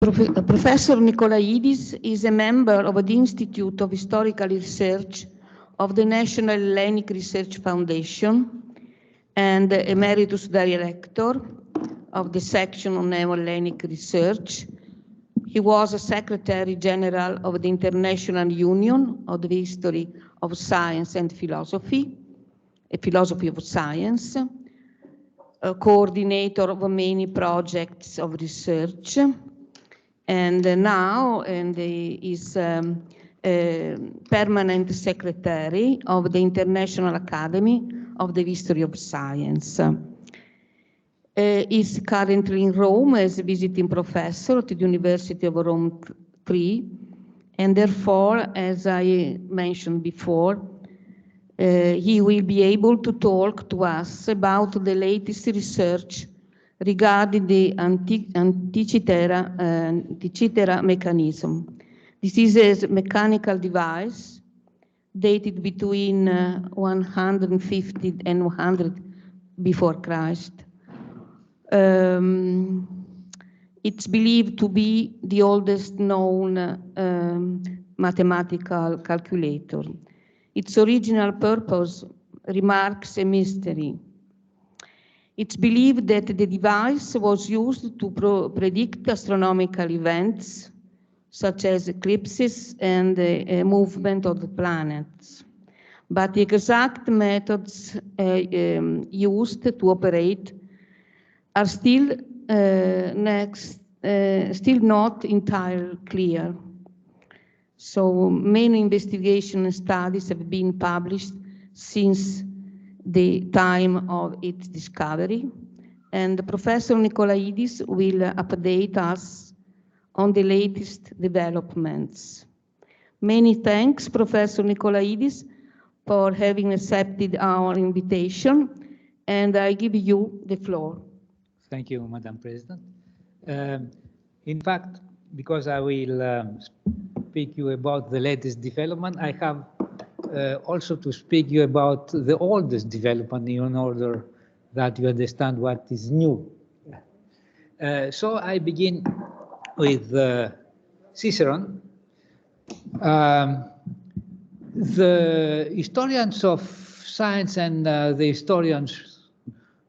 Professor Nicolaidis is a member of the Institute of Historical Research of the National Hellenic Research Foundation and Emeritus Director of the Section on Neo-Hellenic Research. He was a Secretary General of the International Union of the History of Science and Philosophy, a Philosophy of Science, a coordinator of many projects of research, and now is permanent secretary of the International Academy of the History of Science. Is currently in Rome as a visiting professor at the University of Rome III, and therefore, as I mentioned before, he will be able to talk to us about the latest research regarding the Antikythera Mechanism. This is a mechanical device dated between 150 and 100 before Christ. It's believed to be the oldest known mathematical calculator. Its original purpose remarks a mystery. It's believed that the device was used to predict astronomical events, such as eclipses and the movement of the planets. But the exact methods used to operate are still not entirely clear. So many investigation studies have been published since the time of its discovery, and Professor Nicolaidis will update us on the latest developments. Many thanks, Professor Nicolaidis, for having accepted our invitation, and I give you the floor. Thank you, Madam President. In fact, because I will speak you about the latest development, I have also to speak you about the oldest development in order that you understand what is new. So I begin with Cicerone. The historians of science and the historians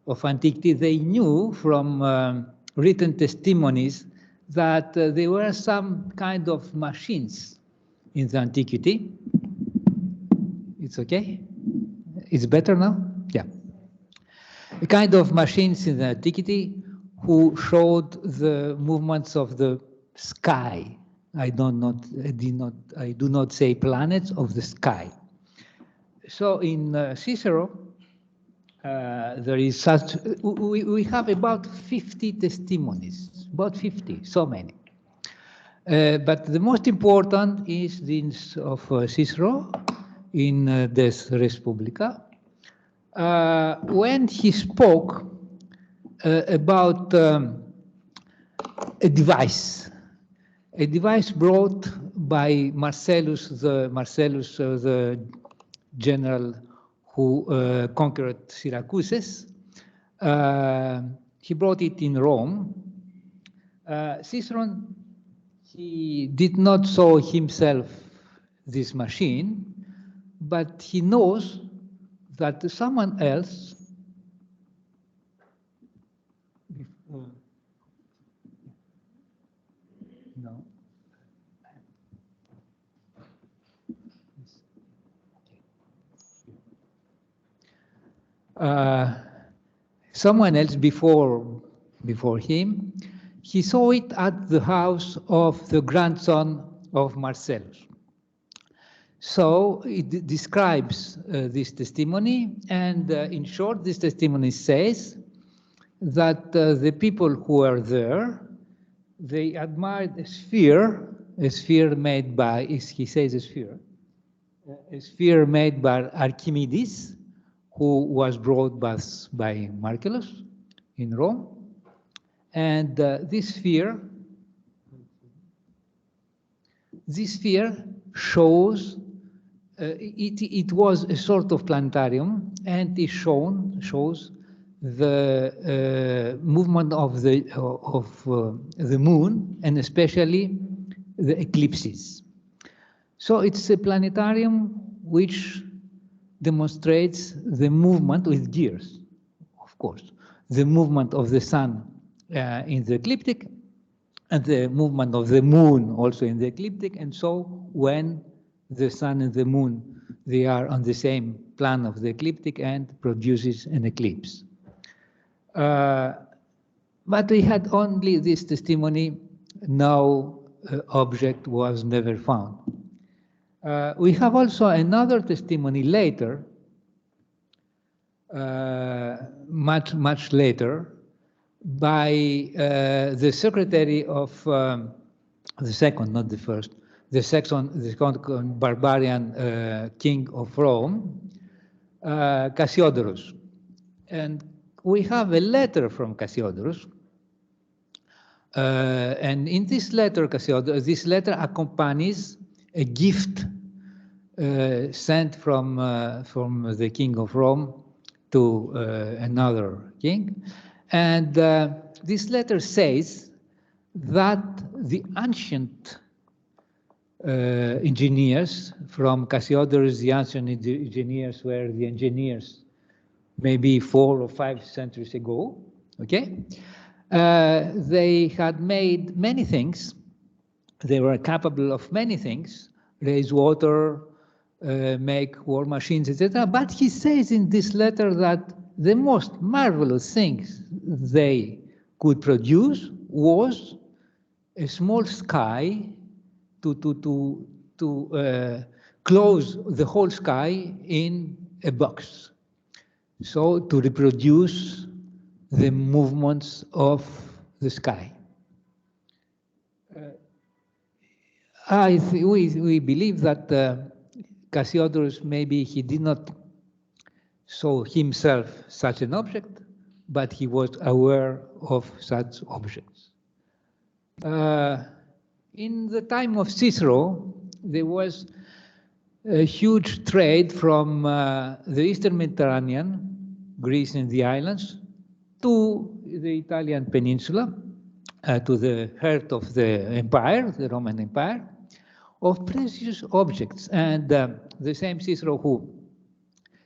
of antiquity, they knew from written testimonies that there were some kind of machines in the antiquity. It's okay? It's better now? Yeah. A kind of machines in the antiquity who showed the movements of the sky. I do not say planets, of the sky. So in Cicero, there is such, we have about 50 testimonies, about 50, so many. But the most important is this of Cicero in Des Respublica, when he spoke about a device brought by Marcellus, the general who conquered Syracuse. He brought it in Rome. Cicerone, he did not saw himself this machine, but he knows that someone else someone else before him, he saw it at the house of the grandson of Marcellus. So it describes this testimony, and in short, this testimony says that the people who were there, they admired a sphere made by, he says a sphere made by Archimedes, who was brought by Marcellus in Rome. And this sphere shows, it was a sort of planetarium, and it shows the movement of the moon, and especially the eclipses. So it's a planetarium which demonstrates the movement with gears, of course, the movement of the sun in the ecliptic, and the movement of the moon also in the ecliptic. And so when the sun and the moon, they are on the same plane of the ecliptic and produces an eclipse. But we had only this testimony. No object was never found. We have also another testimony later, much later, by the secretary of the second, not the first, the second barbarian king of Rome, Cassiodorus. And we have a letter from Cassiodorus. And in this letter, this letter accompanies a gift sent from the king of Rome to another king. And this letter says that the ancient engineers from Cassiodorus, the ancient engineers were the engineers maybe 4 or 5 centuries ago, okay? They had made many things. They were capable of many things, raise water, make war machines, etc. But he says in this letter that the most marvelous things they could produce was a small sky to close the whole sky in a box. So to reproduce the movements of the sky. We believe that Cassiodorus, maybe he did not saw himself such an object, but he was aware of such objects. In the time of Cicero, there was a huge trade from the Eastern Mediterranean, Greece and the islands, to the Italian peninsula, to the heart of the empire, the Roman Empire, of precious objects. And the same Cicero who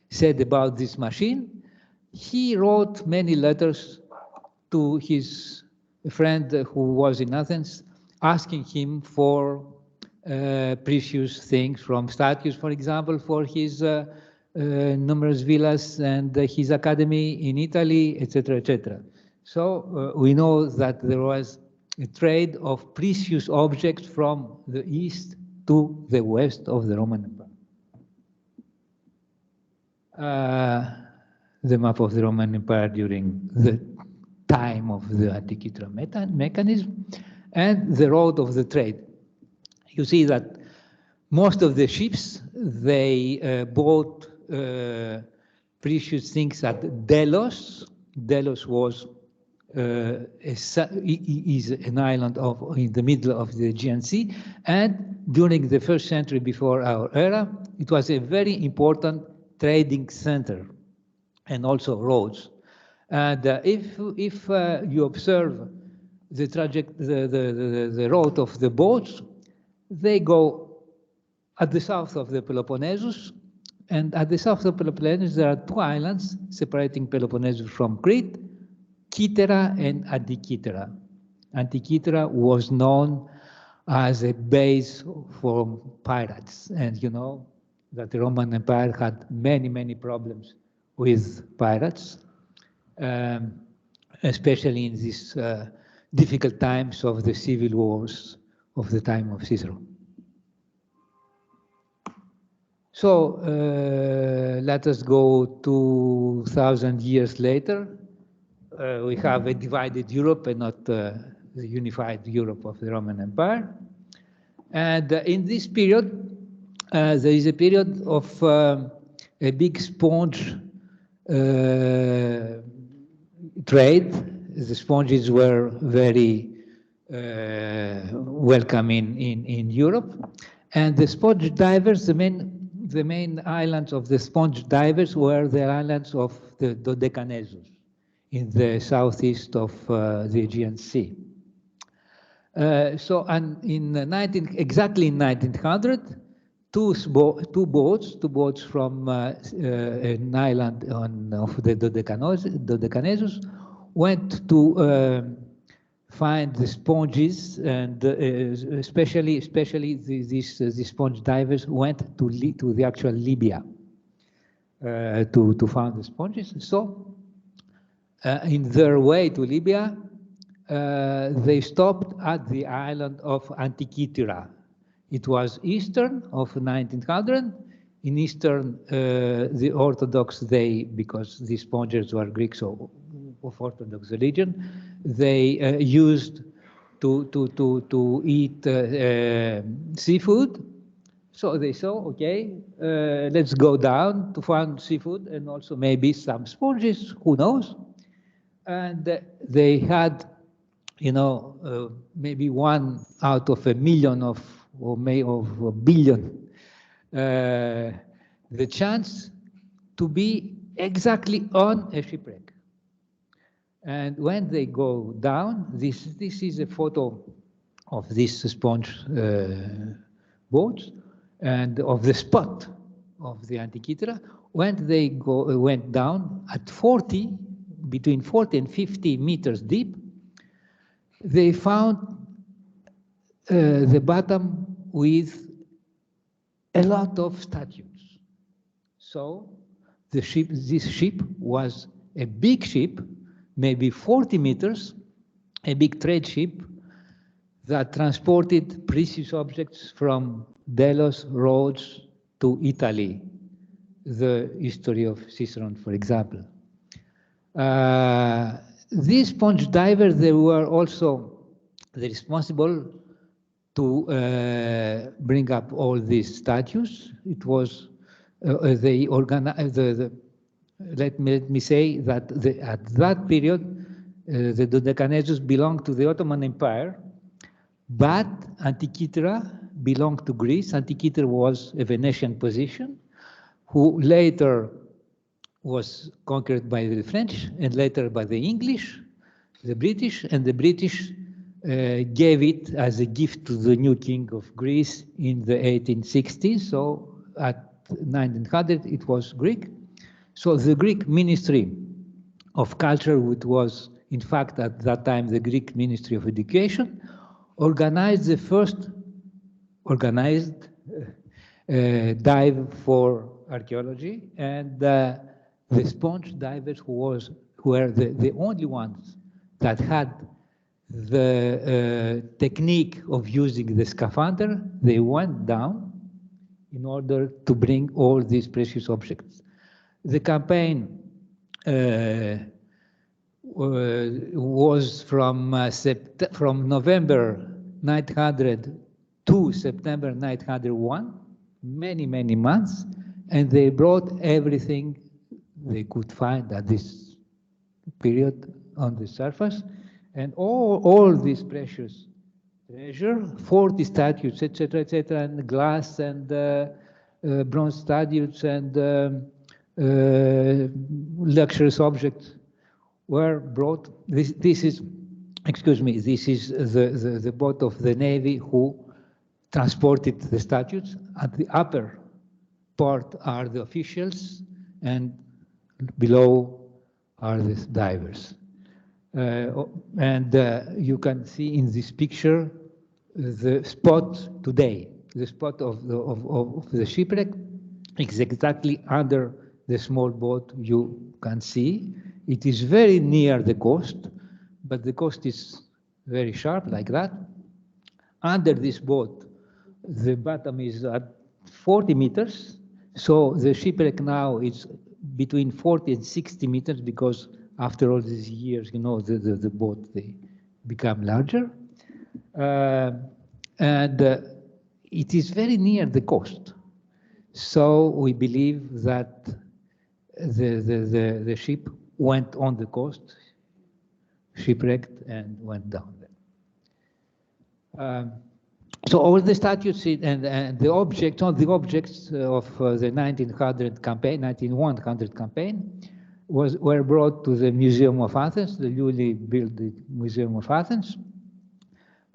said about this machine, he wrote many letters to his friend who was in Athens, asking him for precious things, from statues, for example, for his numerous villas and his academy in Italy, etc., etc. So we know that there was a trade of precious objects from the east to the west of the Roman Empire. The map of the Roman Empire during the time of the Antikythera Mechanism and the road of the trade. You see that most of the ships, they bought precious things at Delos. Delos was is an island in the middle of the Aegean Sea, and during the 1st century before our era, it was a very important trading center and also roads. And if you observe the road of the boats, they go at the south of the Peloponnesus, and at the south of the Peloponnesus there are 2 islands separating Peloponnesus from Crete, Kythera and Antikythera. Antikythera was known as a base for pirates, and you know that the Roman Empire had many problems with pirates, especially in these difficult times of the civil wars of the time of Cicero. So let us go 2,000 years later. We have a divided Europe and not the unified Europe of the Roman Empire. And in this period, there is a period of a big sponge trade. The sponges were very welcome in Europe. And the sponge divers, the main islands of the sponge divers were the islands of the Dodecannesus. in the southeast of the Aegean Sea. And exactly in 1900, two boats from an island of the Dodecanesus went to find the sponges, and especially these sponge divers went to the actual Libya to find the sponges. So in their way to Libya, they stopped at the island of Antikythera. It was eastern of 1900. In eastern, the Orthodox, because the spongers were Greeks of Orthodox religion, they used to eat seafood. So they saw, okay, let's go down to find seafood and also maybe some sponges, who knows? And they had, maybe 1 out of 1 million or of 1 billion, the chance to be exactly on a shipwreck. And when they go down, this is a photo of these sponge boats and of the spot of the Antikythera. When they went down at between 40 and 50 meters deep, they found the bottom with a lot of statues. So this ship was a big ship, maybe 40 meters, a big trade ship that transported precious objects from Delos, Rhodes to Italy, the history of Cicerone, for example. These sponge divers, they were also responsible to bring up all these statues. It was they organized let me say that at that period the Dodecanesus belonged to the Ottoman Empire, but Antikythera belonged to Greece. Antikythera was a Venetian position, who later was conquered by the French and later by the English, the British, and the British gave it as a gift to the new king of Greece in the 1860s. So at 1900 it was Greek. So the Greek Ministry of Culture, which was in fact at that time the Greek Ministry of Education, organized the first organized dive for archaeology, and the sponge divers who were the only ones that had the technique of using the scaphandre. They went down in order to bring all these precious objects. The campaign was from November 900 to September 901, many months, and they brought everything they could find at this period on the surface, and all this precious treasure, 40 statues, etc., and glass and bronze statues and luxurious objects were brought. This is, excuse me, this is the boat of the Navy who transported the statues. At the upper part are the officials, and below are the divers. And you can see in this picture the spot today. The spot of the shipwreck is exactly under the small boat you can see. It is very near the coast, but the coast is very sharp like that. Under this boat, the bottom is at 40 meters. So the shipwreck now is between 40 and 60 meters, because after all these years, the boat, they become larger. And it is very near the coast. So we believe that the ship went on the coast, shipwrecked, and went down there. So all the statues and the objects, all the objects of the 1900 campaign, 1900 campaign, were brought to the Museum of Athens, the newly built Museum of Athens,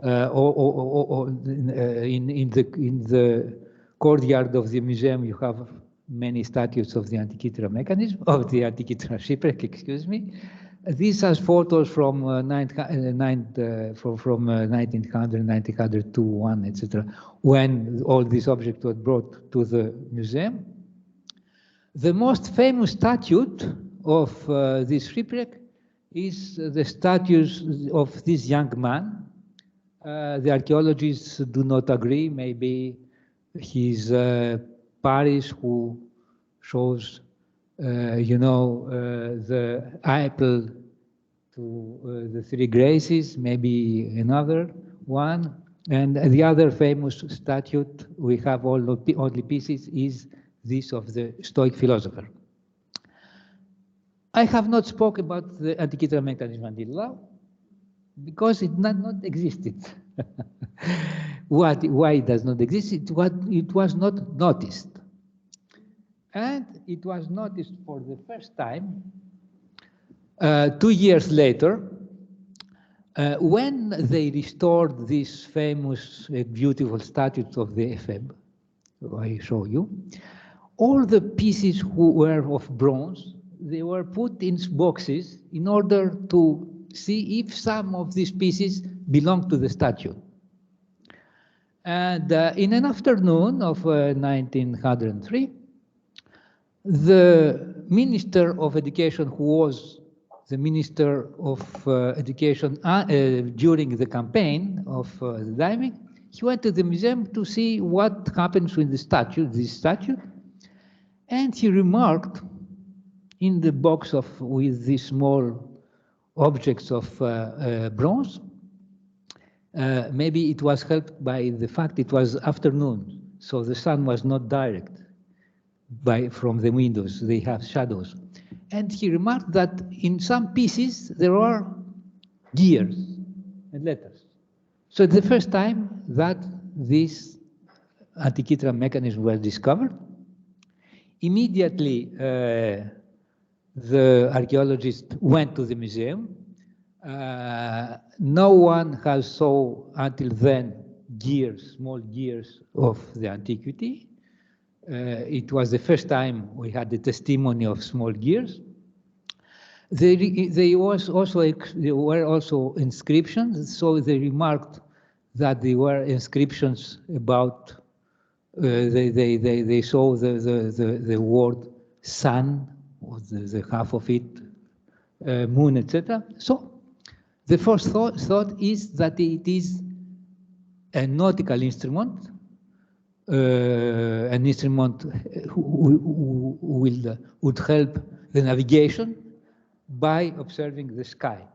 or in the courtyard of the museum. You have many statues of the Antikythera Mechanism, of the Antikythera shipwreck, excuse me. These are photos from 1900, 1902, 1, etc., when all these objects were brought to the museum. The most famous statue of this shipwreck is the statues of this young man. The archaeologists do not agree. Maybe he's Paris, who shows, the apple to the three graces, maybe another one. And the other famous statue we have only pieces is this of the Stoic philosopher. I have not spoken about the Antikythera Mechanism until now, because it not existed. Why it does not exist? It was not noticed. And it was noticed for the first time 2 years later, when they restored these famous beautiful statues of the epheb. I show you. All the pieces who were of bronze, they were put in boxes in order to see if some of these pieces belong to the statue. And in an afternoon of 1903, the Minister of Education, who was the Minister of Education during the campaign of the diving, he went to the museum to see what happens with this statue, and he remarked in the box with these small objects of bronze. Maybe it was helped by the fact it was afternoon, so the sun was not direct from the windows. They have shadows. And he remarked that in some pieces there are gears and letters. So the first time that this Antikythera mechanism was discovered, immediately the archaeologist went to the museum. No one has saw until then gears, small gears of the antiquity. It was the first time we had the testimony of small gears. There were also inscriptions, so they remarked that there were inscriptions about, they saw the word sun, or the half of it, moon, etc. So the first thought is that it is a nautical instrument, an instrument would help the navigation by observing the sky.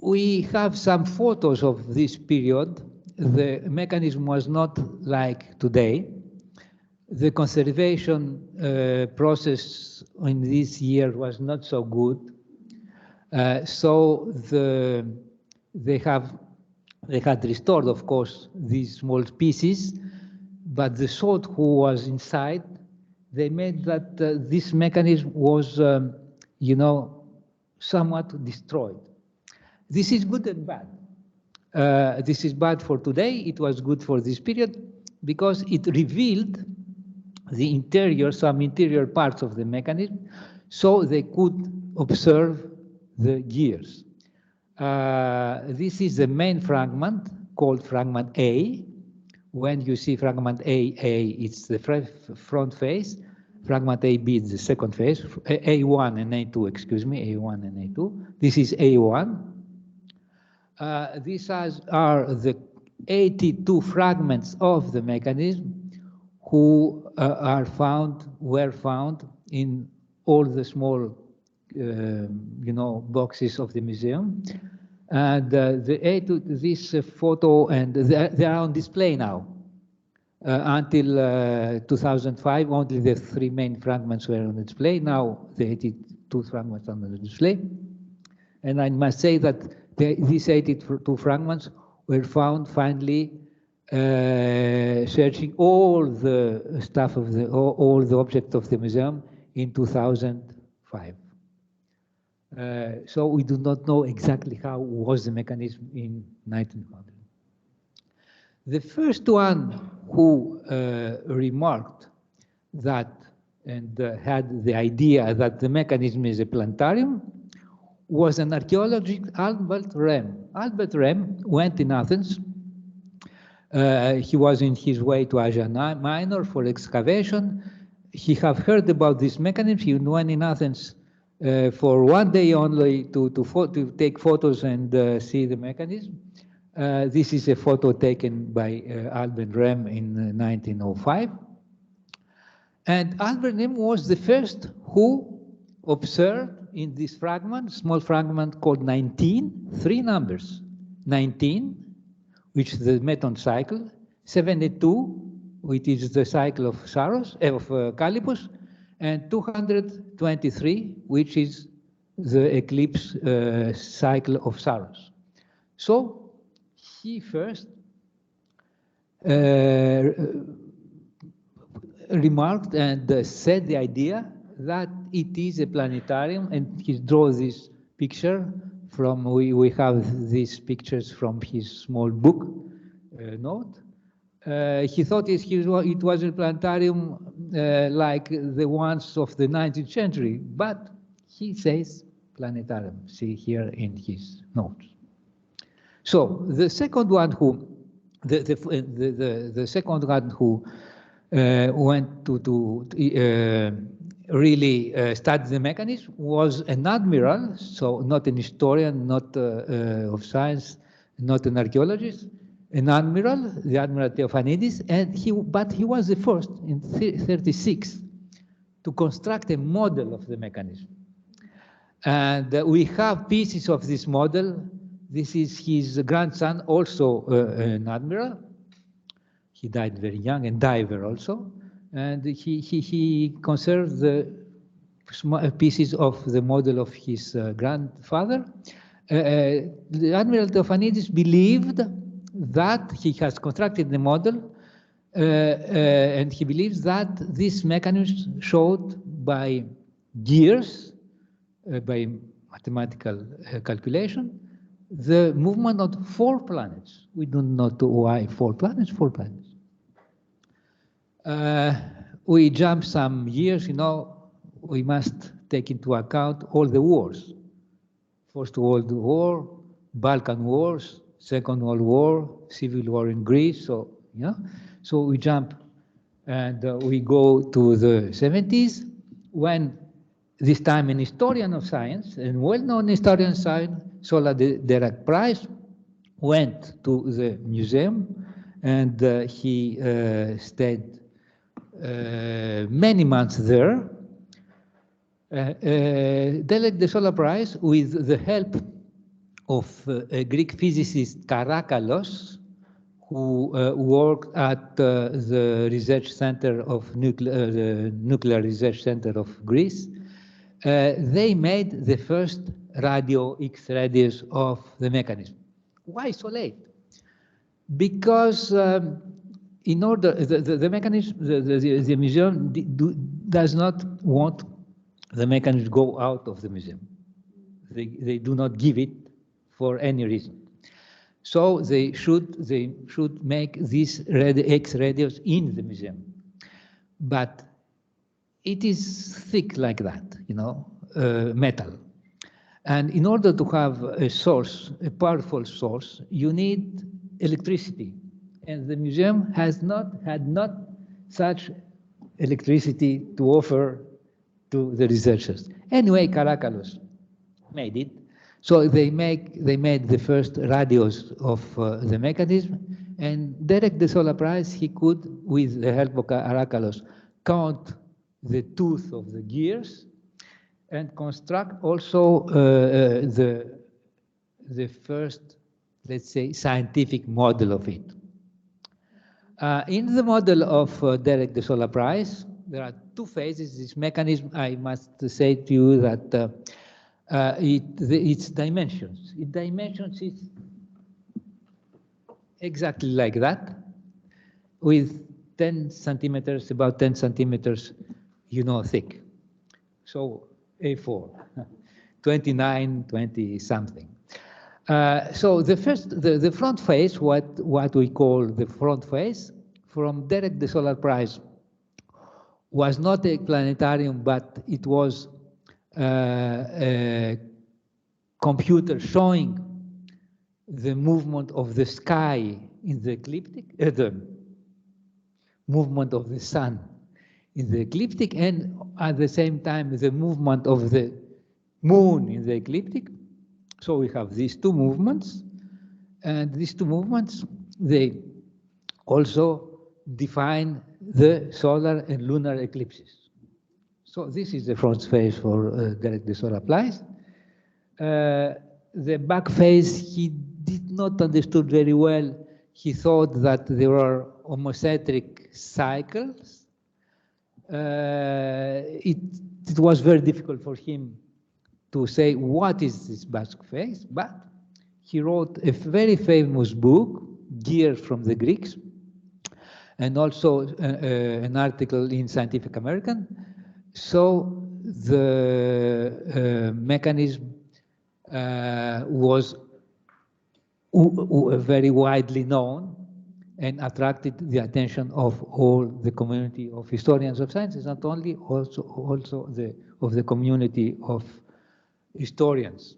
We have some photos of this period. The mechanism was not like today. The conservation process in this year was not so good. So they had restored, of course, these small pieces, but the salt who was inside, they made that this mechanism was, somewhat destroyed. This is good and bad. This is bad for today. It was good for this period because it revealed the interior, some interior parts of the mechanism, so they could observe the gears. This is the main fragment called fragment A. When you see fragment A, it's the front face. Fragment AB is the second face. A1 and A2, excuse me, A1 and A2. This is A1. These are the 82 fragments of the mechanism who were found in all the small boxes of the museum. And this photo, and they are on display now. Until 2005, only the 3 main fragments were on display. Now the 82 fragments are on the display. And I must say that these 82 fragments were found finally searching all the stuff of all the objects of the museum in 2005. So we do not know exactly how was the mechanism in 1900. The first one who remarked that and had the idea that the mechanism is a planetarium was an archaeologist, Albert Rem. Albert Rem went in Athens. He was in his way to Asia Minor for excavation. He have heard about this mechanism. He went in Athens for one day only to take photos and see the mechanism. This is a photo taken by Albert Rem in 1905. And Albert Rem was the first who observed in this fragment, small fragment called 19, three numbers. 19, which is the Meton cycle, 72, which is the cycle of Saros, of Calipus, and 223, which is the eclipse cycle of Saros. So he first remarked and said the idea that it is a planetarium, and he draws this picture from, we have these pictures from his small book note. He thought it was a planetarium like the ones of the 19th century, but he says planetarium, see here in his notes. So the second one who, the second one who went to really study the mechanism was an admiral, so not an historian, not of science, not an archaeologist, an admiral, the Admiral Theophanidis, and but he was the first in 36 to construct a model of the mechanism. And we have pieces of this model. This is his grandson, also an admiral. He died very young, and diver also. And he conserved the pieces of the model of his grandfather. The Admiral Theophanidis believed that he has constructed the model, and he believes that this mechanism showed by gears, by mathematical calculation, the movement of 4 planets. We don't know why 4 planets, 4 planets. We jump some years, you know, we must take into account all the wars. First World War, Balkan Wars, Second World War, Civil War in Greece, so, you know. So we jump and we go to the 70s, when this time an historian of science, and well-known historian of science, Sola Dirac Price, went to the museum, and he stayed many months there. Dirac de Sola Price, with the help of a Greek physicist Karakalos, who worked at the research center of the Nuclear Research Center of Greece, they made the first radio X radios of the mechanism. Why so late? Because in order, the mechanism, the museum does not want the mechanism to go out of the museum. They do not give it for any reason. So they should make these X radios in the museum. But it is thick like that, you know, metal. And in order to have a source, a powerful source, you need electricity. And the museum had not such electricity to offer to the researchers. Anyway, Karakalos made it. So they made the first radios of the mechanism, and Dirac de Sola Price, he could, with the help of Karakalos, count the tooth of the gears and construct also the first, let's say, scientific model of it. In the model of Dirac de Sola Price, there are 2 phases. This mechanism, I must say to you that its dimensions. Its dimensions is exactly like that, with 10 centimeters, about 10 centimeters, you know, thick. So A4, 29, 20 something. So the front face, what we call the front face, from Derek the Solar Prize, was not a planetarium, but it was a computer showing the movement of the sky in the ecliptic, the movement of the sun in the ecliptic, and at the same time the movement of the moon in the ecliptic. So we have these two movements, and these two movements, they also define the solar and lunar eclipses. So this is the front face for Derek the Solar Prize. The back face, he did not understood very well. He thought that there were homocentric cycles. It was very difficult for him to say what is this back face, but he wrote a very famous book, Gears from the Greeks, and also an article in Scientific American. So the mechanism was very widely known and attracted the attention of all the community of historians of sciences, not only also of the community of historians.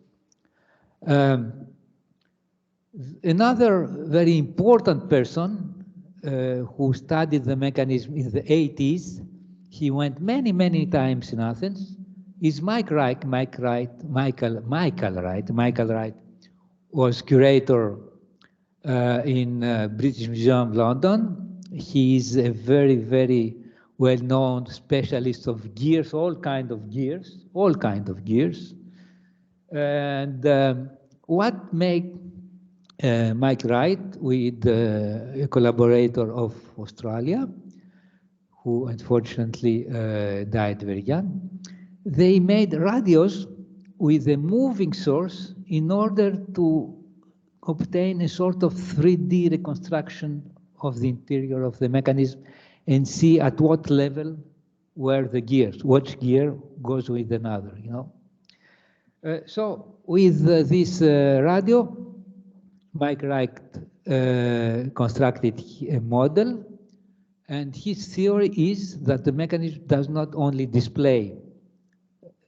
Another very important person who studied the mechanism in the 80s, he went many times in Athens, is Michael Wright. Michael Wright was curator in British Museum, London. He is a very well-known specialist of gears, all kind of gears. And what made Mike Wright with a collaborator of Australia, who unfortunately died very young, they made radios with a moving source in order to obtain a sort of 3D reconstruction of the interior of the mechanism and see at what level were the gears, which gear goes with another, you know. So with this radio, Mike Wright constructed a model, and his theory is that the mechanism does not only display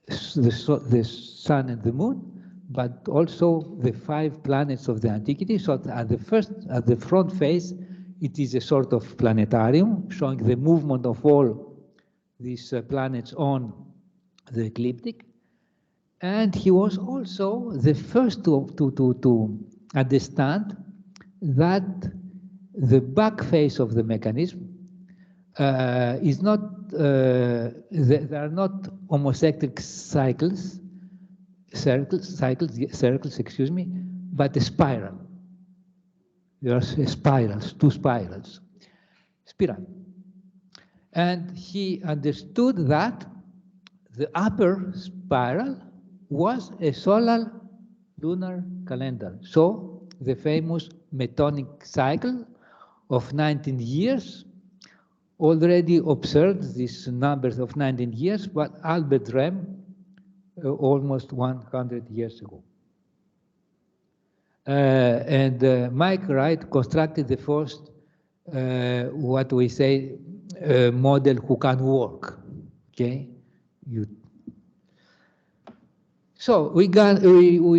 the sun and the moon, but also the 5 planets of the Antiquity. So at the front face, it is a sort of planetarium showing the movement of all these planets on the ecliptic. And he was also the first to understand that the back face of the mechanism is not, there are not homocentric circles, excuse me, but a spiral. There are spirals, 2 spirals, spiral. And he understood that the upper spiral was a solar lunar calendar. So the famous Metonic cycle of 19 years already observed these numbers of 19 years, but Albert Rem almost 100 years ago. And Mike Wright constructed the first, what we say, model who can work. Okay, so we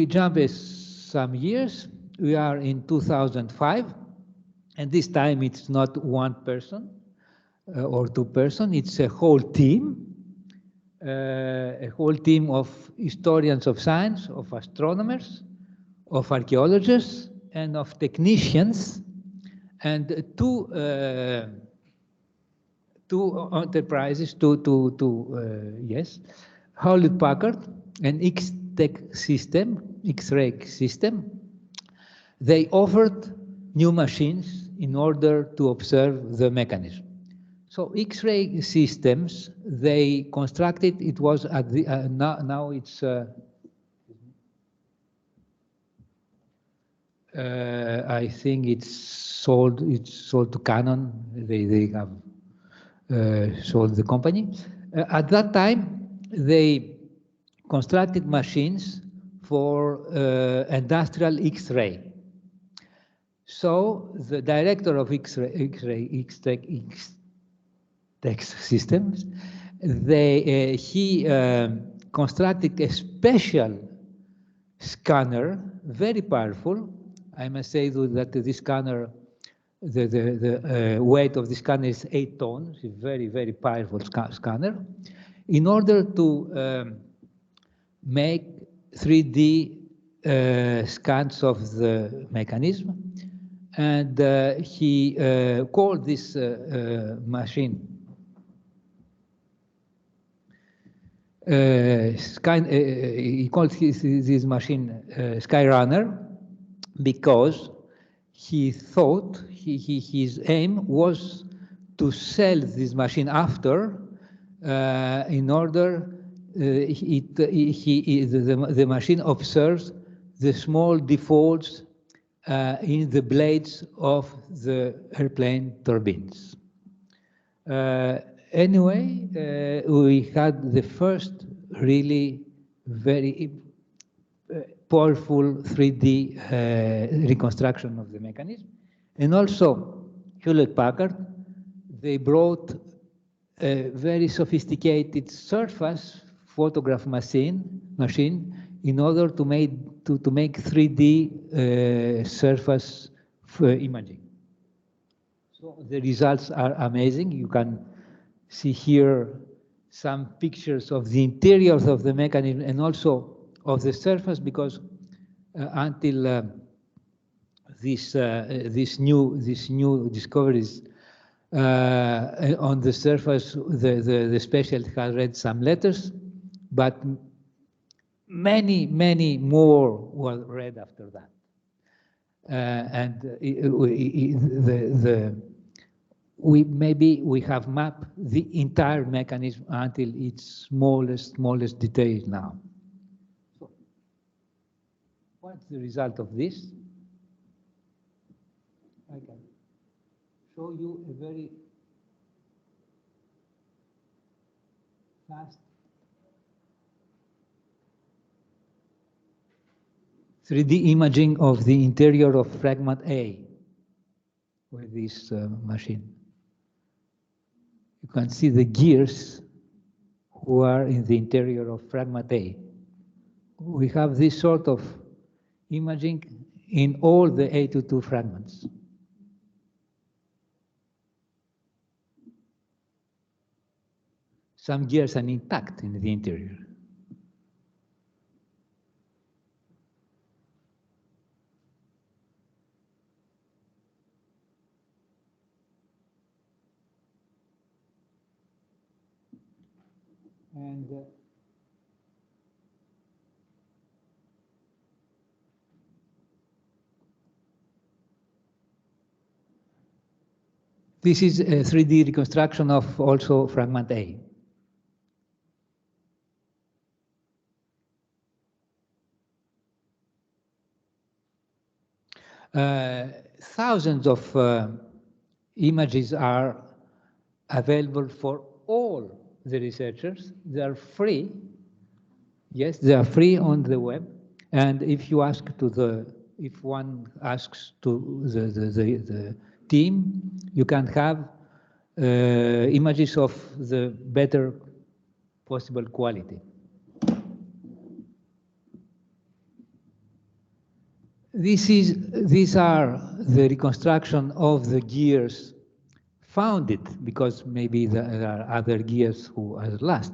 jump some years. We are in 2005, and this time it's not one person or 2 persons. It's a whole team. A whole team of historians of science, of astronomers, of archaeologists, and of technicians, and two enterprises, yes, Hewlett-Packard and X-Tech system, X-ray system. They offered new machines in order to observe the mechanism. So X-ray systems, they constructed, it was at the, now it's, I think it's sold to Canon, they have sold the company. At that time, they constructed machines for industrial X-ray. So the director of X-Tech systems, he constructed a special scanner, very powerful. I must say that this scanner, the weight of the scanner is 8 tons, a very, very powerful scanner, in order to make 3D scans of the mechanism. And he called this machine he called this machine Skyrunner, because he thought his aim was to sell this machine after, in order the machine observes the small defaults in the blades of the airplane turbines. Anyway, we had the first really very powerful 3D reconstruction of the mechanism. And also, Hewlett-Packard, they brought a very sophisticated surface photograph machine in order to make 3D surface imaging. So the results are amazing. You can see here some pictures of the interiors of the mechanism and also of the surface, because until these new discoveries on the surface, the specialist has read some letters, but many more were read after that. We have mapped the entire mechanism until its smallest detail now. So, what's the result of this? I can show you a very fast 3D imaging of the interior of fragment A with this machine. You can see the gears who are in the interior of fragment A. We have this sort of imaging in all the A22 fragments. Some gears are intact in the interior. And this is a 3D reconstruction of also fragment A. Thousands of images are available for all the researchers. They are free. Yes, they are free on the web. And if you ask if one asks to the team, you can have images of the better possible quality. These are the reconstruction of the gears founded, because maybe there are other gears who are lost,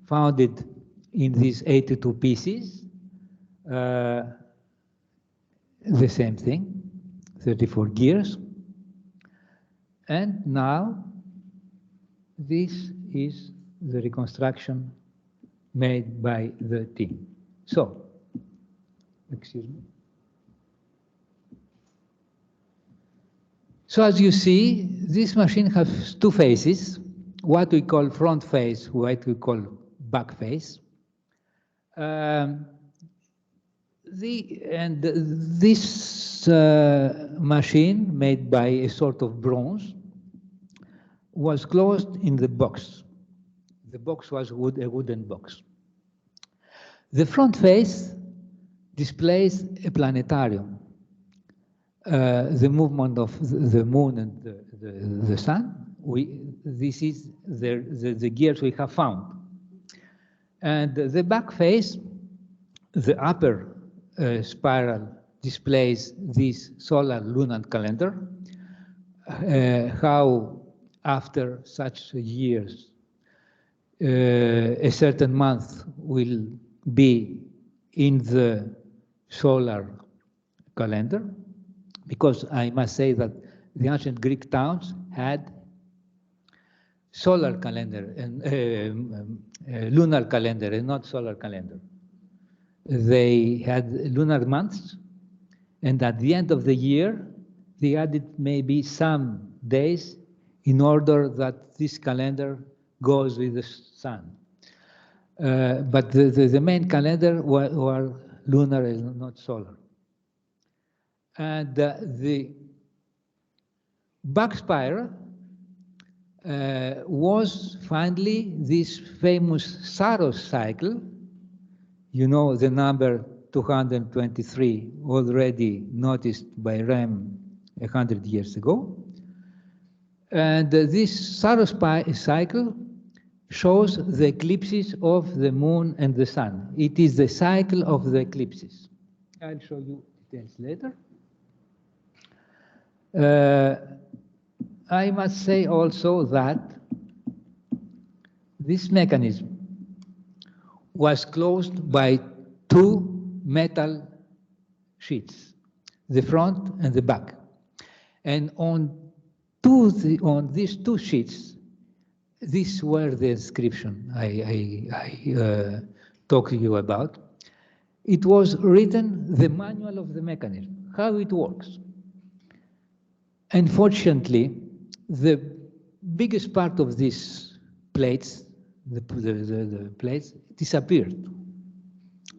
founded in these 82 pieces. The same thing, 34 gears. And now this is the reconstruction made by the team. So, excuse me. So as you see, this machine has two faces, what we call front face, what we call back face. This machine, made by a sort of bronze, was closed in the box. The box was a wooden box. The front face displays a planetarium, the movement of the moon and the sun. This is the gears we have found. And the back face, the upper spiral, displays this solar lunar calendar, how after such years a certain month will be in the solar calendar, because I must say that the ancient Greek towns had solar calendar and lunar calendar and not solar calendar. They had lunar months, and at the end of the year, they added maybe some days in order that this calendar goes with the sun. But the main calendar were lunar and not solar. And the back spiral was finally this famous Saros cycle. You know the number 223, already noticed by Rem 100 years ago. And this Saros cycle shows the eclipses of the moon and the sun. It is the cycle of the eclipses. I'll show you details later. I must say also that this mechanism was closed by two metal sheets, the front and the back. And on these two sheets, these were the inscription I talked to you about. It was written the manual of the mechanism, how it works. Unfortunately, the biggest part of these plates, the plates, disappeared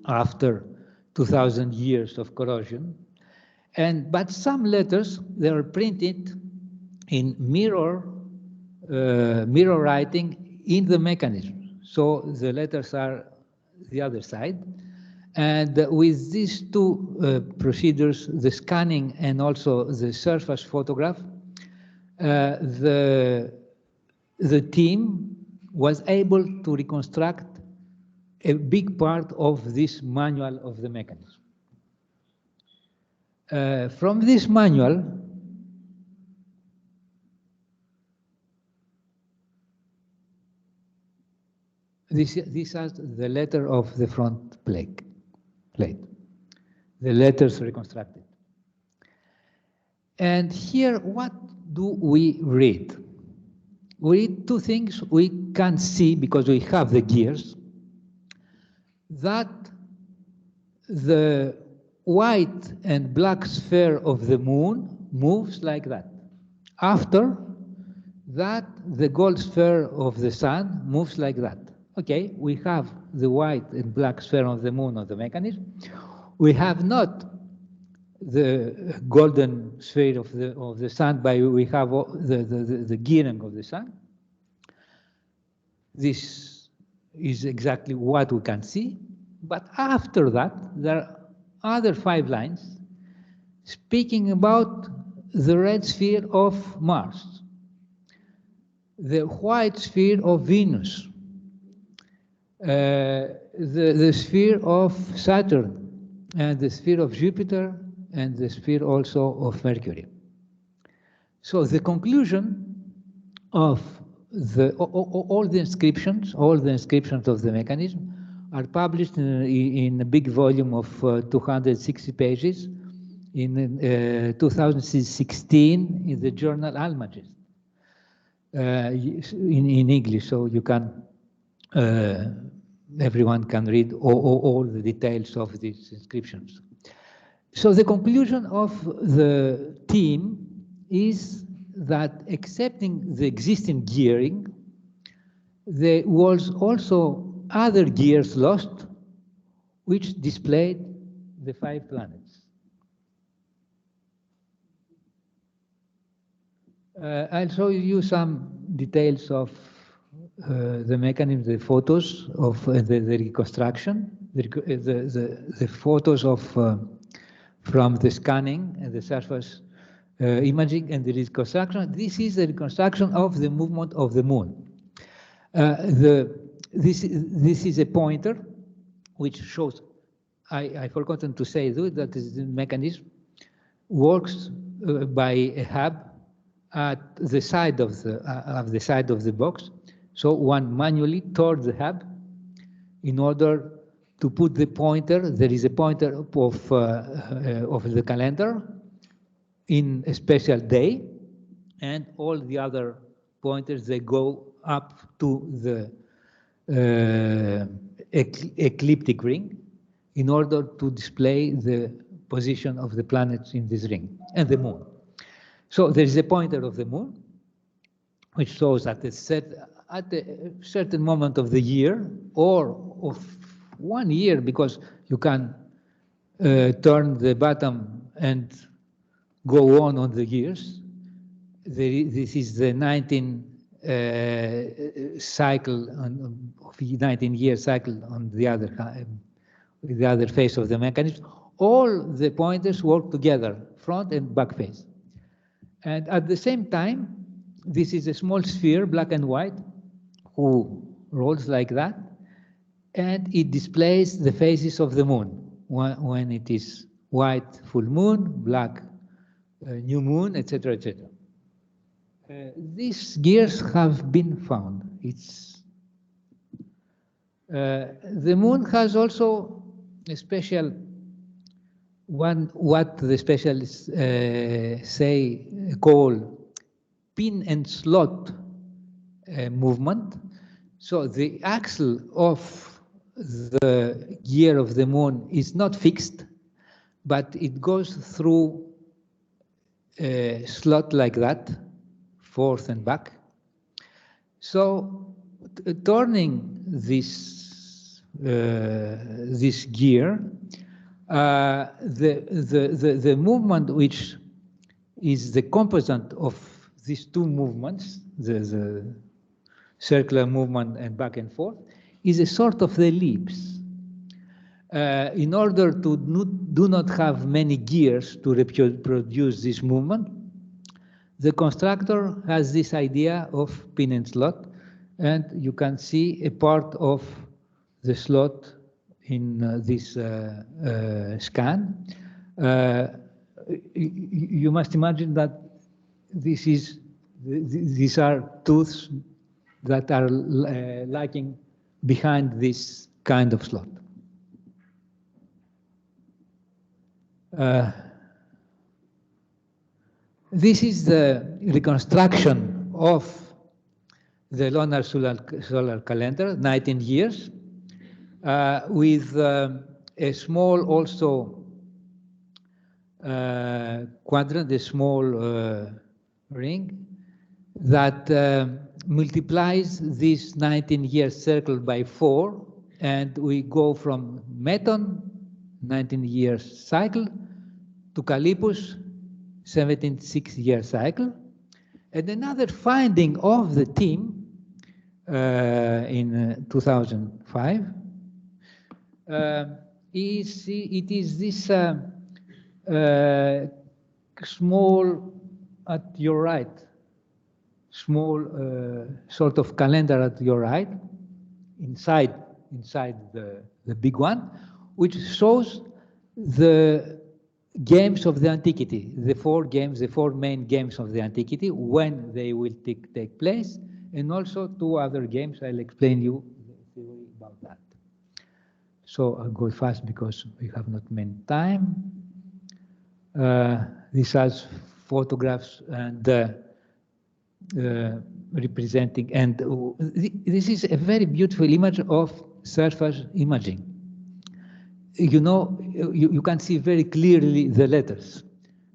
after 2,000 years of corrosion. But some letters, they are printed in mirror writing in the mechanism. So the letters are the other side. And with these two procedures, the scanning and also the surface photograph, the team was able to reconstruct a big part of this manual of the mechanism. From this manual, this is the letter of the front plate. The letters reconstructed. And here, what do we read? We read two things we can see because we have the gears, that the white and black sphere of the moon moves like that. After that, the gold sphere of the sun moves like that. Okay, we have the white and black sphere of the moon of the mechanism. We have not the golden sphere of the sun, but we have the gearing of the sun. This is exactly what we can see. But after that, there are other 5 lines speaking about the red sphere of Mars, the white sphere of Venus, the sphere of Saturn, and the sphere of Jupiter, and the sphere also of Mercury. So the conclusion of all the inscriptions of the mechanism are published in a big volume of 260 pages in 2016 in the journal Almagest, in English, so you can everyone can read all the details of these inscriptions. So the conclusion of the team is that, accepting the existing gearing, there was also other gears lost, which displayed the 5 planets. I'll show you some details of the mechanism, the photos of the reconstruction, the photos of from the scanning and the surface imaging and the reconstruction. This is the reconstruction of the movement of the moon. This is a pointer which shows, I forgotten to say that the mechanism works by a hub at the side of the box. So one manually turns the hub in order to put the pointer. There is a pointer of the calendar in a special day, and all the other pointers, they go up to the ecliptic ring in order to display the position of the planets in this ring and the moon. So there is a pointer of the moon which shows at a certain moment of the year or of 1 year, because you can turn the bottom and go on the years. This is the 19 cycle, 19-year cycle on the other face of the mechanism. All the pointers work together, front and back face. And at the same time, this is a small sphere, black and white, who rolls like that, and it displays the phases of the moon. When it is white, full moon, black, new moon, etc., etc. These gears have been found. The moon has also a special what the specialists call pin and slot movement. So the axle of the gear of the moon is not fixed, but it goes through a slot like that, forth and back. So turning this gear, the movement which is the composite of these two movements, the circular movement and back and forth, is a sort of ellipse. In order to do not have many gears to reproduce this movement, the constructor has this idea of pin and slot, and you can see a part of the slot in this scan. You must imagine that these are tooths that are lacking behind this kind of slot. This is the reconstruction of the lunar solar calendar, 19 years, with a small also quadrant, a small ring that multiplies this 19-year circle by 4, and we go from Meton, 19-year cycle, to Callippus, 76-year cycle. And another finding of the team in 2005 is this small, at your right, small sort of calendar at your right, inside the big one, which shows the games of the antiquity, the four main games of the antiquity, when they will take place, and also 2 other games. I'll explain you the theory about that. So I'll go fast because we have not many time. This has photographs and representing, and this is a very beautiful image of surface imaging. You know, you can see very clearly the letters.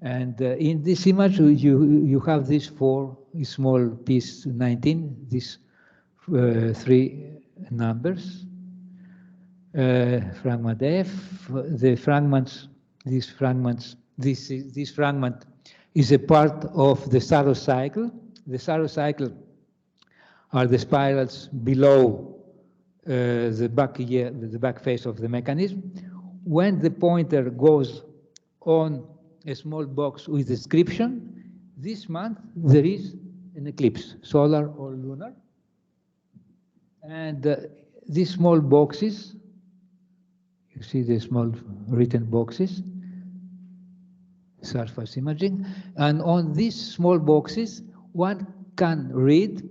And in this image, you have these 4 small piece 19, these 3 numbers. Fragment F, the fragments, this fragment is a part of the Saros cycle. The Saros cycle are the spirals below the back face of the mechanism. When the pointer goes on a small box with inscription, this month there is an eclipse, solar or lunar. And these small boxes, you see the small written boxes, surface imaging, and on these small boxes, one can read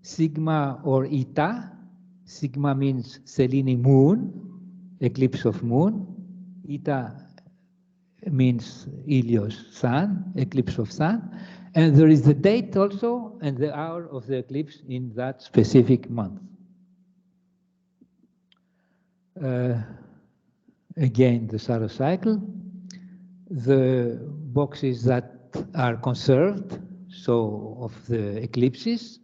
sigma or eta. Sigma means Selene moon, eclipse of moon. Eta means Helios sun, eclipse of sun. And there is the date also and the hour of the eclipse in that specific month. Again, the Saros cycle. The boxes that are conserved, so of the eclipses,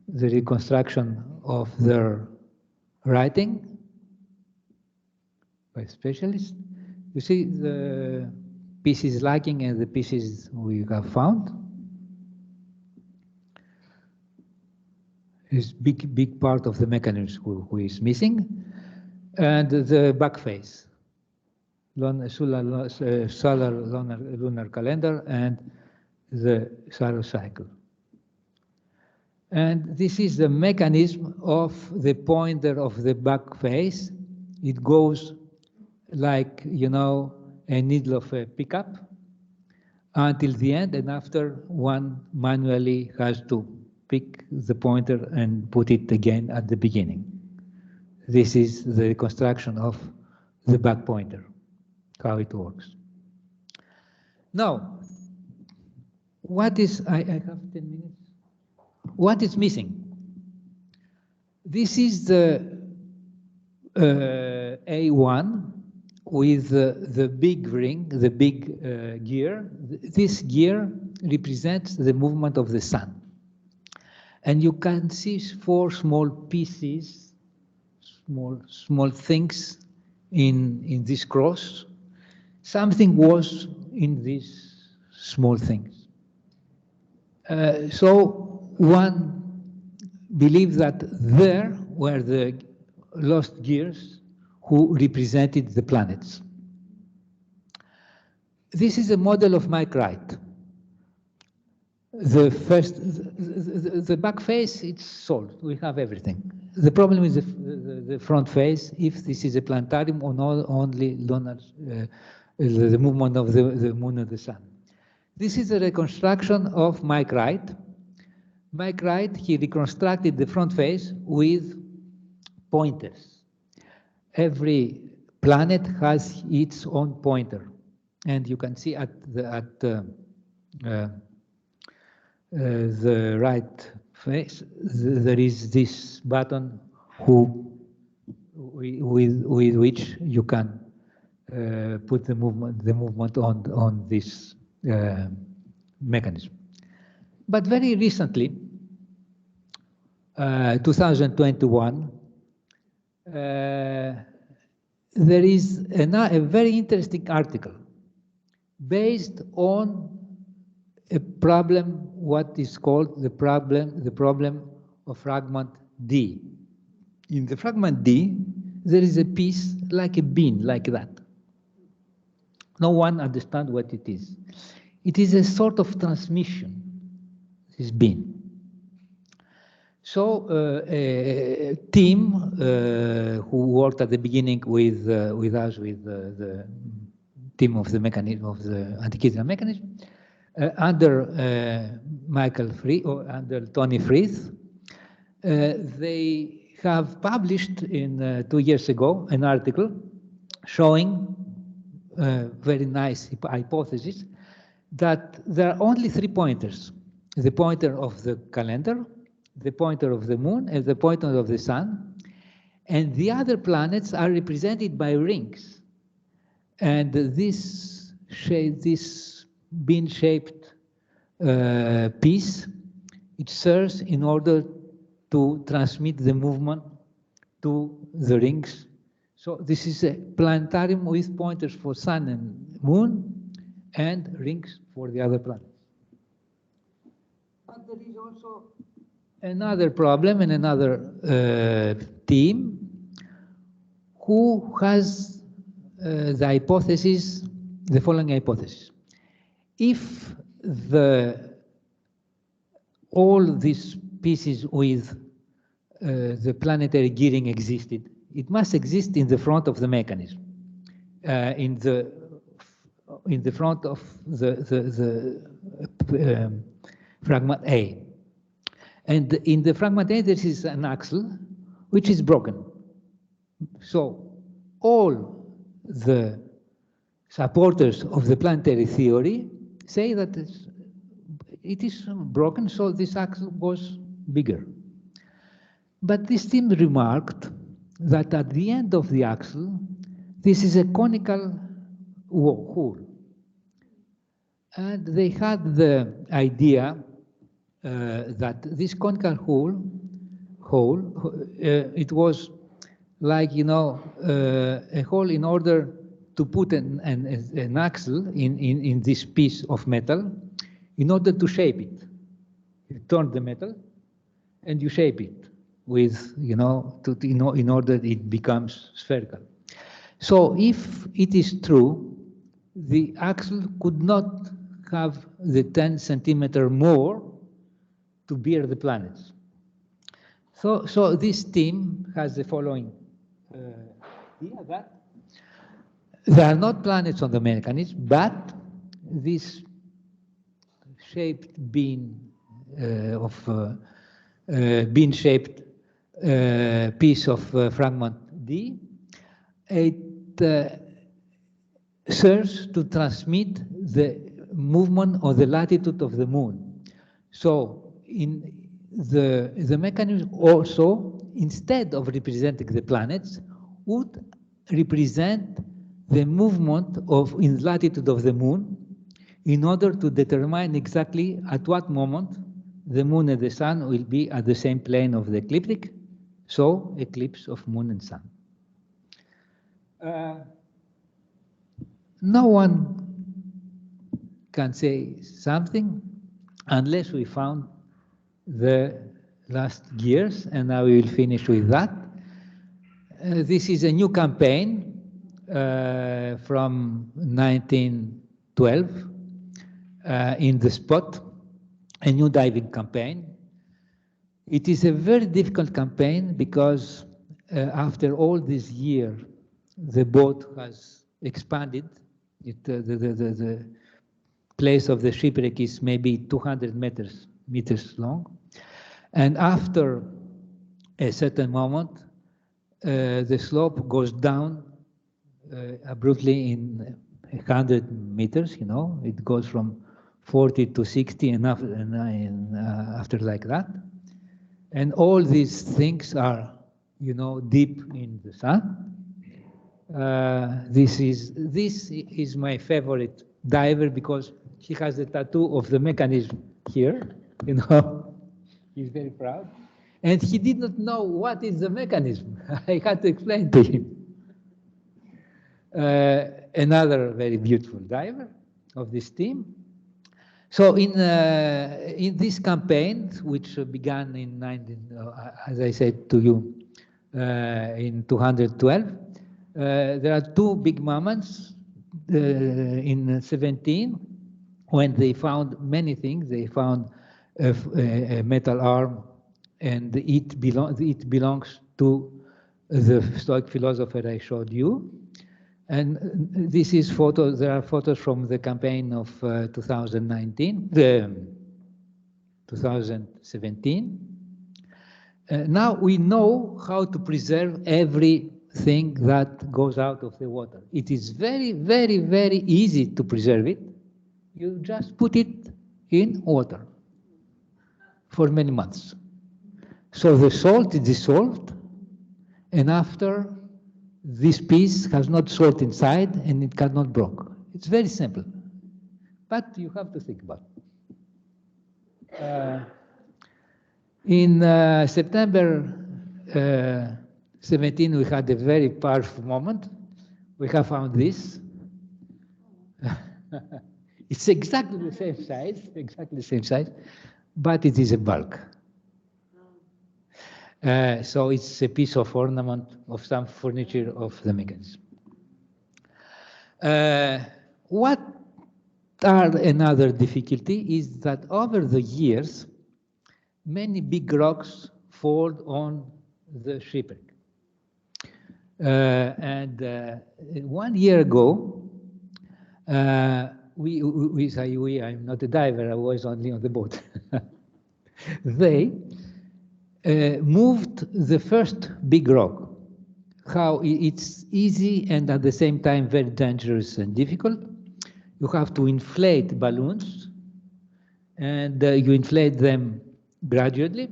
the reconstruction of their writing by specialists. You see the pieces lacking and the pieces we have found. Is big part of the mechanism who is missing, and the back face, solar lunar calendar and the Saros cycle. And this is the mechanism of the pointer of the back face. It goes like, you know, a needle of a pickup until the end, and after one manually has to pick the pointer and put it again at the beginning. This is the construction of the back pointer, how it works. Now, what is, I have 10 minutes. What is missing? This is the A1 with the big ring, the big gear. This gear represents the movement of the sun. And you can see 4 small pieces, small things in this cross. Something was in these small things. So one believes that there were the lost gears who represented the planets. This is a model of Mike Wright. The back face, it's solved. We have everything. The problem is the front face, if this is a planetarium or not only lunar, the movement of the moon and the sun. This is a reconstruction of Mike Wright. Mike Wright, he reconstructed the front face with pointers. Every planet has its own pointer. And you can see at the right face, there is this button with which you can put the movement on this mechanism. But very recently, 2021, there is a very interesting article based on a problem, what is called the problem of fragment D. In the fragment D, there is a piece like a bean, like that. No one understands what it is. It is a sort of transmission, this bean. So a team who worked at the beginning with us, with the team of the mechanism of the Antikythera Mechanism, under Michael Free or under Tony Frith, they have published in 2 years ago an article showing very nice hypothesis that there are only 3 pointers: the pointer of the calendar, the pointer of the moon, and the pointer of the sun, and the other planets are represented by rings. And this bean-shaped piece, it serves in order to transmit the movement to the rings. So this is a planetarium with pointers for sun and moon and rings for the other planets. But there is also another problem and another team who has the hypothesis, the following hypothesis. If all these pieces with the planetary gearing existed, it must exist in the front of the mechanism, in the front of the fragment A. And in the fragment A, there is an axle which is broken. So all the supporters of the planetary theory say that it is broken, so this axle was bigger. But this team remarked that at the end of the axle, this is a conical hole. And they had the idea that this conical hole, it was like, you know, a hole in order to put an axle in this piece of metal in order to shape it. You turn the metal and you shape it with, you know, in order it becomes spherical. So if it is true, the axle could not have the 10 centimeter more to bear the planets. So this team has the following idea that there are not planets on the mechanism, but this shaped bean bean-shaped piece of fragment D, it serves to transmit the movement or the latitude of the moon. So in the mechanism also, instead of representing the planets, would represent the movement in latitude of the moon in order to determine exactly at what moment the moon and the sun will be at the same plane of the ecliptic, so eclipse of moon and sun. No one can say something unless we found the last gears, and I will finish with that. This is a new campaign from 1912 in the spot, a new diving campaign. It is a very difficult campaign because after all this year, the boat has expanded. The place of the shipwreck is maybe 200 meters long. And after a certain moment, the slope goes down abruptly in 100 meters, you know, it goes from 40 to 60 and after like that. And all these things are, you know, deep in the sun. This is my favorite diver because he has a tattoo of the mechanism here, you know, he's very proud. And he did not know what is the mechanism. I had to explain to him. Another very beautiful diver of this team. So in this campaign, which began in as I said to you, in 212, there are two big moments in 17 when they found many things. They found a metal arm, and it belongs to the Stoic philosopher I showed you. And this is photos. There are photos from the campaign of 2017. Now we know how to preserve everything that goes out of the water. It is very, very, very easy to preserve it. You just put it in water for many months. So the salt is dissolved, and after this piece has not salt inside and it cannot break. It's very simple, but you have to think about it. In September 17, we had a very powerful moment. We have found this. It's exactly the same size, but it is a bulk. So it's a piece of ornament of some furniture of the mechanism. What are another difficulty is that over the years, many big rocks fall on the shipwreck. And 1 year ago, I'm not a diver, I was only on the boat. They moved the first big rock. How it's easy and at the same time very dangerous and difficult. You have to inflate balloons, and you inflate them gradually.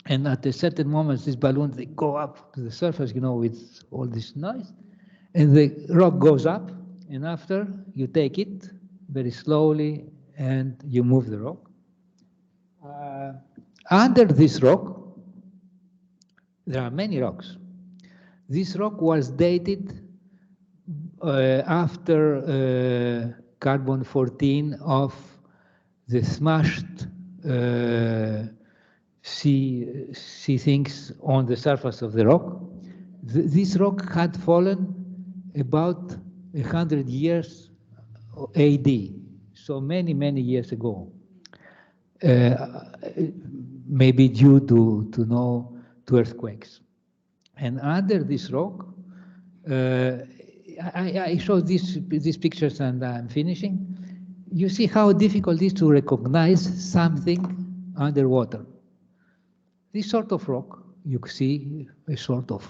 And at a certain moment, these balloons, they go up to the surface, you know, with all this noise. And the rock goes up, and after you take it very slowly and you move the rock. Under this rock, there are many rocks. This rock was dated after carbon-14 of the smashed sea things on the surface of the rock. This rock had fallen about 100 years AD, so many, many years ago. Maybe due to earthquakes. And under this rock, I show these pictures and I'm finishing. You see how difficult it is to recognize something underwater. This sort of rock, you see a sort of,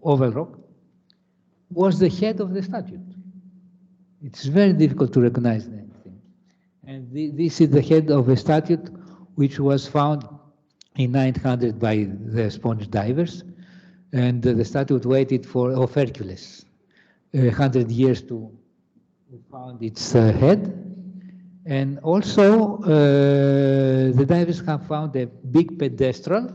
oval rock, was the head of the statue. It's very difficult to recognize anything. And this is the head of a statue which was found in 900 by the sponge divers. And the statue waited of Hercules, 100 years to found its head. And also, the divers have found a big pedestal.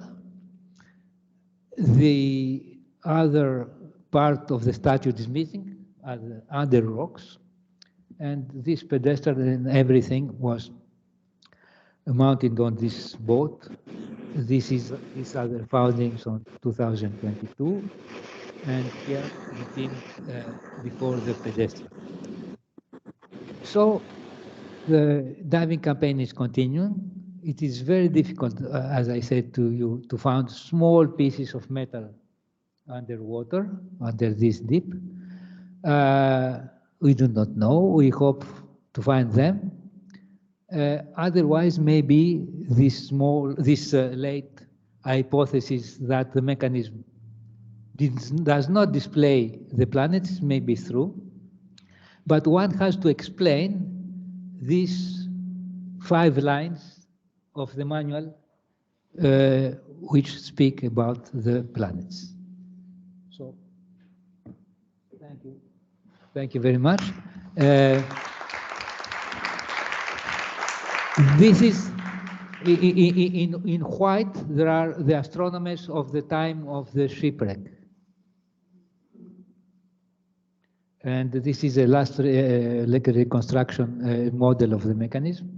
The other part of the statue is missing, other rocks. And this pedestal and everything was mounted on this boat. These are the foundings on 2022, and here before the pedestal. So the diving campaign is continuing. It is very difficult, as I said to you, to find small pieces of metal underwater, under this deep. We do not know. We hope to find them. Otherwise, maybe this late hypothesis that the mechanism does not display the planets may be true, but one has to explain these 5 lines of the manual which speak about the planets. So, thank you. Thank you very much. This is, in white, there are the astronomers of the time of the shipwreck. And this is a last reconstruction model of the mechanism.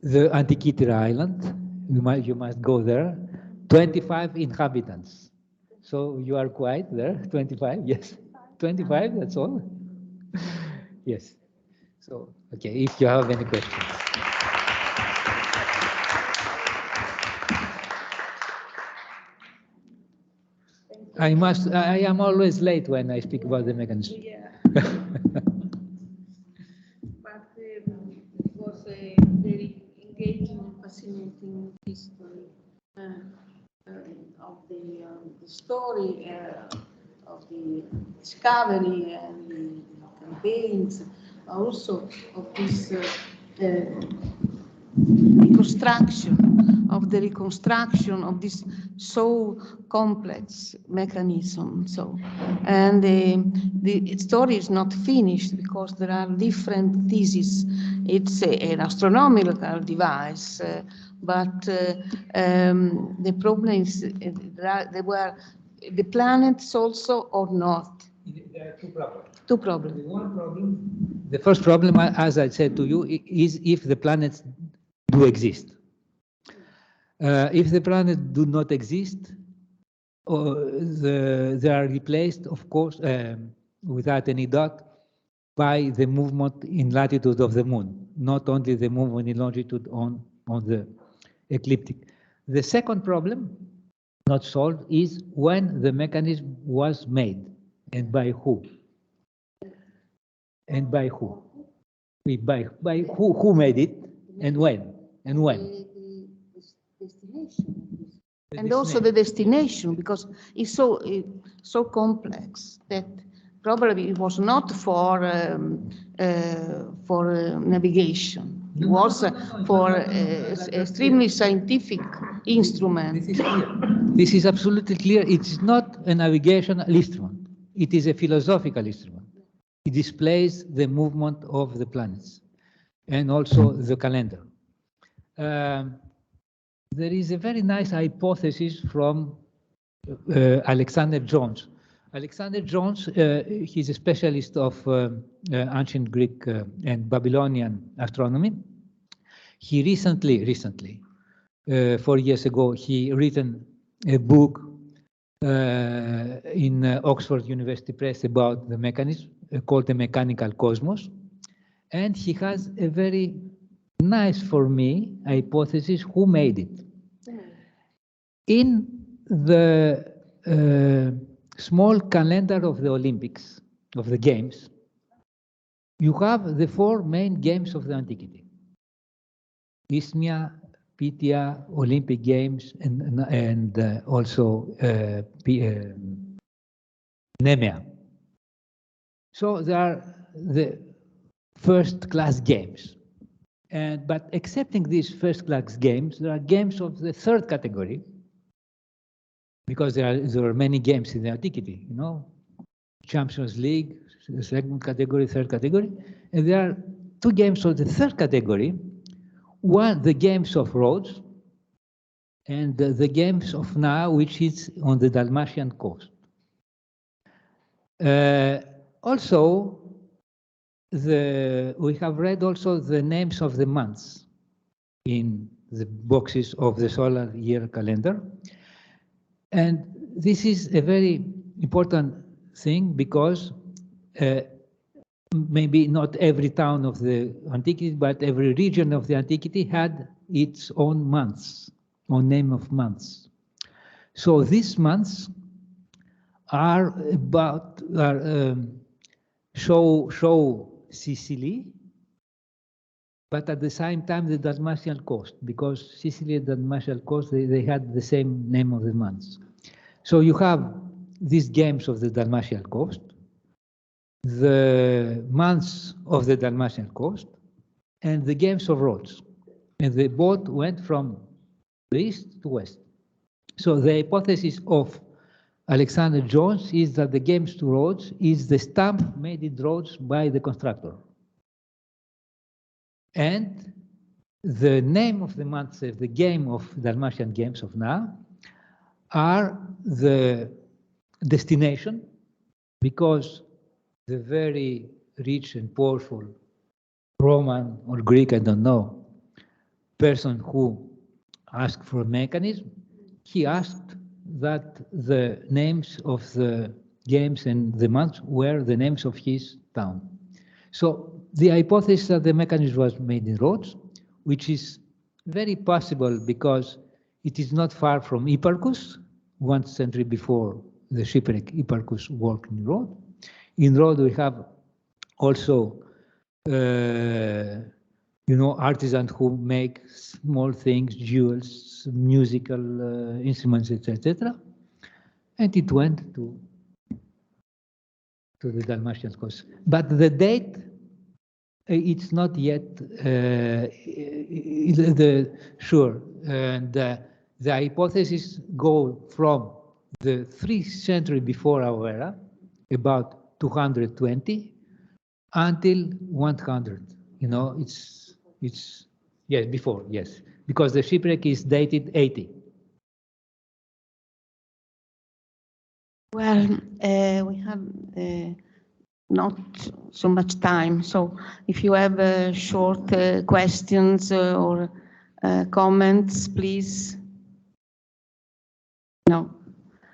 The Antikythera Island, you must go there, 25 inhabitants. So you are quite there, 25, yes. 25, that's all? Yes. So, okay, if you have any questions. I am always late when I speak about the mechanism. Yeah. But it was a very engaging and fascinating history of the story of the discovery and the campaigns, also of this reconstruction of this so complex mechanism. So, and the story is not finished because there are different theses. It's an astronomical device, but the problem is there were the planets also or not. There are 2 problems. 2 problems. The one problem The first problem, as I said to you, is if the planets do exist. If the planets do not exist, they are replaced, of course, without any doubt, by the movement in latitude of the moon, not only the movement in longitude on the ecliptic. The second problem, not solved, is when the mechanism was made and by who. And by who? By who made it and when? And when? The destination. And also the destination, because it's so complex that probably it was not for navigation. It was for extremely scientific instrument. This is absolutely clear. It's not a navigational instrument. It is a philosophical instrument. It displays the movement of the planets and also the calendar. There is a very nice hypothesis from Alexander Jones. Alexander Jones, he's a specialist of ancient Greek and Babylonian astronomy. He recently, 4 years ago, he written a book in Oxford University Press about the mechanism called The Mechanical Cosmos. And he has a very nice, for me, hypothesis who made it. In the small calendar of the Olympics, of the games, you have the 4 main games of the antiquity. Isthmia, Pythia, Olympic Games, and also Nemea. So they are the first-class games. But excepting these first-class games, there are games of the 3rd category, because there are many games in the antiquity, you know, Champions League, the 2nd category, 3rd category, and there are 2 games of the 3rd category. One, the games of Rhodes, and the games of now, which is on the Dalmatian coast. Also, we have read also the names of the months in the boxes of the solar year calendar. And this is a very important thing because maybe not every town of the antiquity, but every region of the antiquity had its own months, own name of months. So these months are show Sicily, but at the same time the Dalmatian coast, because Sicily and Dalmatian coast, they had the same name of the months. So you have these games of the Dalmatian coast, the months of the Dalmatian coast, and the games of Rhodes. And they both went from the east to west. So the hypothesis of Alexander Jones is that the games to Rhodes is the stamp made in Rhodes by the constructor. And the name of the months of the game of Dalmatian games of now are the destination, because the very rich and powerful Roman or Greek, I don't know, person who asked for a mechanism, he asked that the names of the games and the months were the names of his town. So the hypothesis that the mechanism was made in Rhodes, which is very possible because it is not far from Hipparchus, 1 century before the shipwreck. Hipparchus worked in Rhodes. In Rhodes we have also artisans who make small things, jewels, musical instruments, etc. And it went to the Dalmatian coast. But the date, it's not yet sure. And the hypotheses go from the 3rd century before our era, about 220, until 100. You know, it's yes, before, yes, because the shipwreck is dated 80. Well, we have not so much time. So if you have short questions or comments, please. No.